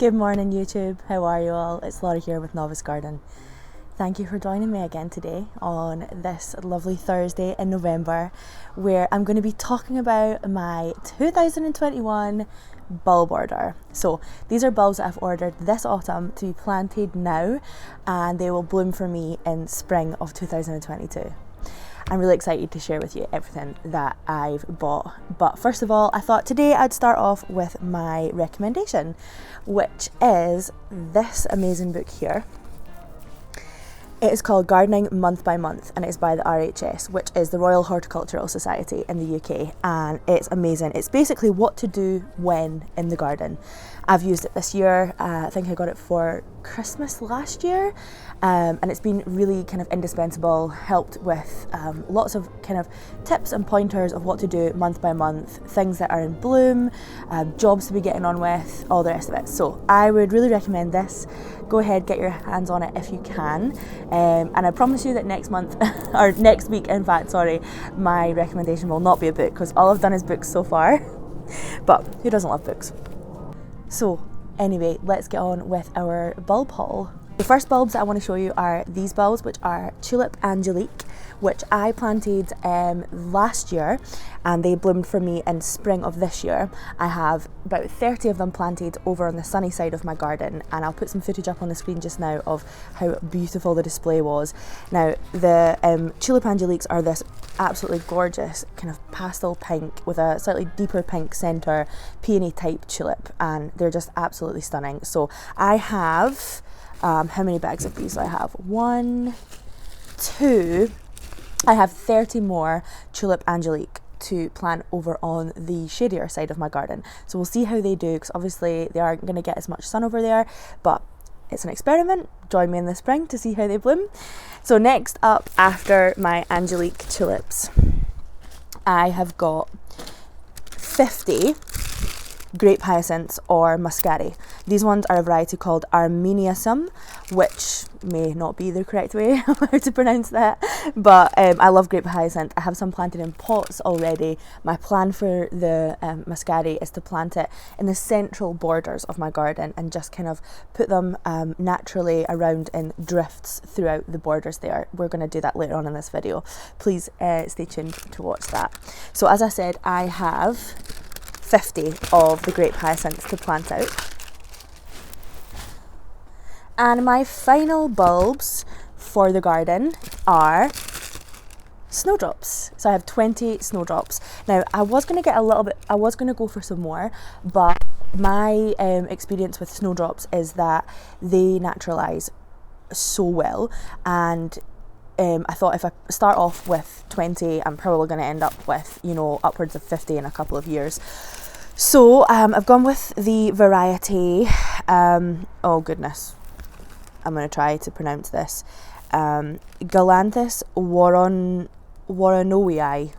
Good morning YouTube, how are you all? It's Laura here with Novice Garden. Thank you for joining me again today on this lovely Thursday in November, where I'm going to be talking about my 2021 bulb order. So these are bulbs that I've ordered this autumn to be planted now, and they will bloom for me in spring of 2022. I'm really excited to share with you everything that I've bought. But first of all, I thought today I'd start off with my recommendation, which is this amazing book here. It is called Gardening Month by Month, and it's by the RHS, which is the Royal Horticultural Society in the UK, and it's amazing. It's basically what to do when in the garden. I've used it this year. I think I got it for Christmas last year, and it's been really kind of indispensable, helped with lots of kind of tips and pointers of what to do month by month, things that are in bloom, jobs to be getting on with, all the rest of it. So I would really recommend this. Go ahead, get your hands on it if you can, and I promise you that next month, or next week in fact, sorry, my recommendation will not be a book, because all I've done is books so far, but who doesn't love books? So anyway, let's get on with our bulb haul. The first bulbs that I want to show you are these bulbs, which are Tulip Angelique, which I planted last year, and they bloomed for me in spring of this year. I have about 30 of them planted over on the sunny side of my garden, and I'll put some footage up on the screen just now of how beautiful the display was. Now, the Tulip Angeliques are this absolutely gorgeous kind of pastel pink with a slightly deeper pink centre, peony type tulip, and they're just absolutely stunning. So I have, how many bags of these do I have? 1, 2, I have 30 more Tulip Angelique to plant over on the shadier side of my garden. So we'll see how they do, because obviously they aren't going to get as much sun over there, but it's an experiment. Join me in the spring to see how they bloom. So next up, after my Angelique tulips, I have got 50 Grape Hyacinths or Muscari. These ones are a variety called Armeniacum, which may not be the correct way of how to pronounce that, but I love Grape Hyacinth. I have some planted in pots already. My plan for the Muscari is to plant it in the central borders of my garden and just kind of put them naturally around in drifts throughout the borders there. We're going to do that later on in this video. Please stay tuned to watch that. So as I said, I have 50 of the Grape Hyacinths to plant out. And my final bulbs for the garden are Snowdrops. So I have 20 Snowdrops. Now I was going to get a little bit, I was going to go for some more, but my experience with Snowdrops is that they naturalise so well, and I thought if I start off with 20, I'm probably going to end up with, you know, upwards of 50 in a couple of years. So I've gone with the variety, oh goodness, I'm going to try to pronounce this, Galanthus warrenowii.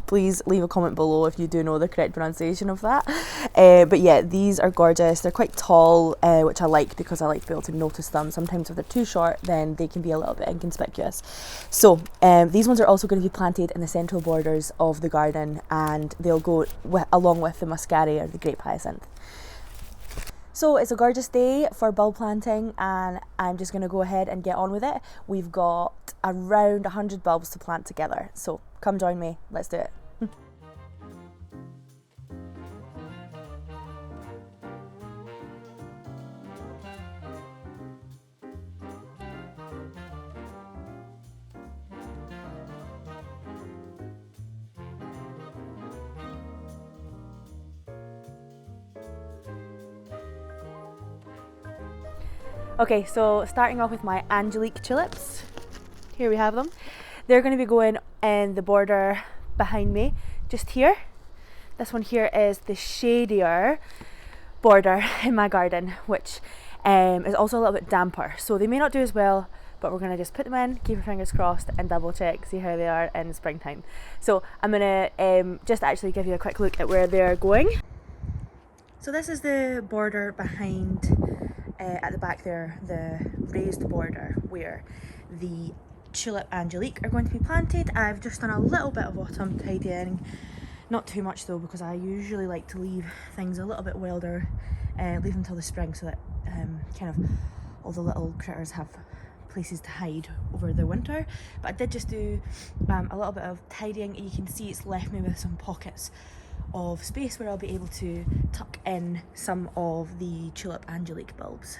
Please leave a comment below if you do know the correct pronunciation of that. But yeah, these are gorgeous. They're quite tall, which I like because I like to be able to notice them. Sometimes if they're too short, then they can be a little bit inconspicuous. So these ones are also going to be planted in the central borders of the garden, and they'll go along with the Muscari or the Grape Hyacinth. So it's a gorgeous day for bulb planting, and I'm just going to go ahead and get on with it. We've got around 100 bulbs to plant together, so come join me, let's do it. Okay, so starting off with my Angelique tulips, here we have them. They're going to be going in the border behind me, just here. This one here is the shadier border in my garden, which is also a little bit damper. So they may not do as well, but we're going to just put them in, keep our fingers crossed, and double check, see how they are in springtime. So I'm going to just actually give you a quick look at where they're going. So this is the border behind, at the back there, the raised border where the Tulip Angelique are going to be planted. I've just done a little bit of autumn tidying Not too much though, because I usually like to leave things a little bit wilder, leave them till the spring, so that kind of all the little critters have places to hide over the winter. But I did just do a little bit of tidying. You can see it's left me with some pockets of space where I'll be able to tuck in some of the Tulip Angelique bulbs.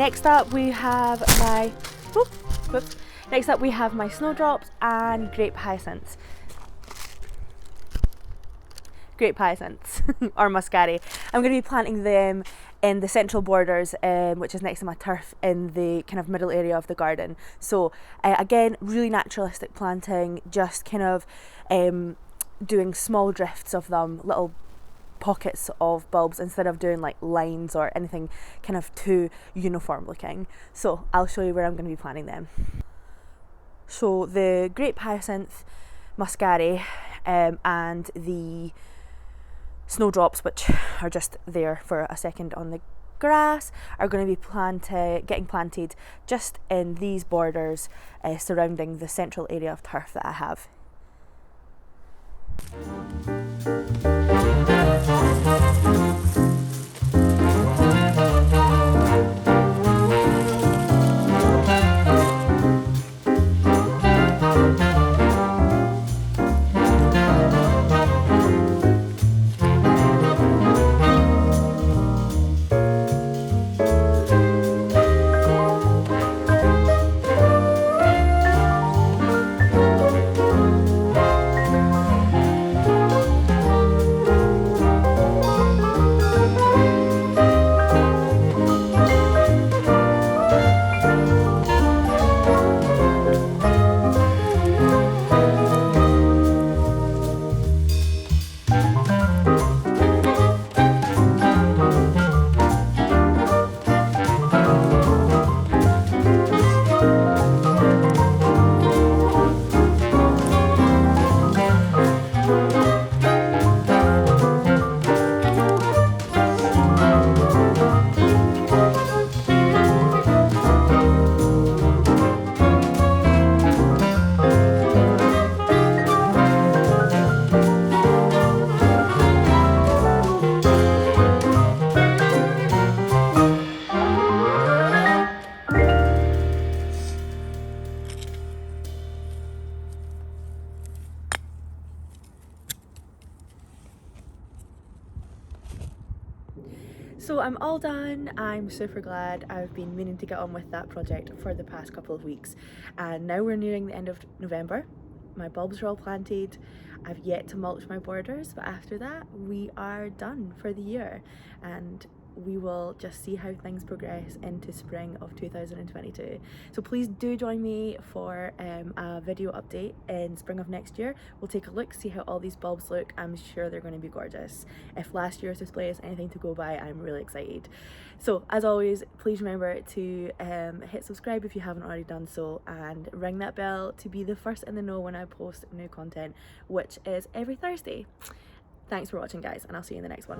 Next up we have my Snowdrops and Grape Hyacinths. Grape Hyacinths or Muscari. I'm going to be planting them in the central borders, which is next to my turf in the kind of middle area of the garden. So again, really naturalistic planting, just kind of doing small drifts of them, little pockets of bulbs, instead of doing like lines or anything kind of too uniform looking. So I'll show you where I'm going to be planting them. So the Grape Hyacinth, Muscari and the Snowdrops, which are just there for a second on the grass, are going to be getting planted just in these borders surrounding the central area of turf that I have. So I'm all done. I'm super glad. I've been meaning to get on with that project for the past couple of weeks, and now we're nearing the end of November. My bulbs are all planted. I've yet to mulch my borders, but after that we are done for the year, and we will just see how things progress into spring of 2022. So please do join me for a video update in spring of next year. We'll take a look, see how all these bulbs look. I'm sure they're going to be gorgeous. If last year's display is anything to go by, I'm really excited. So as always, please remember to hit subscribe if you haven't already done so, and ring that bell to be the first in the know when I post new content, which is every Thursday. Thanks for watching, guys, and I'll see you in the next one.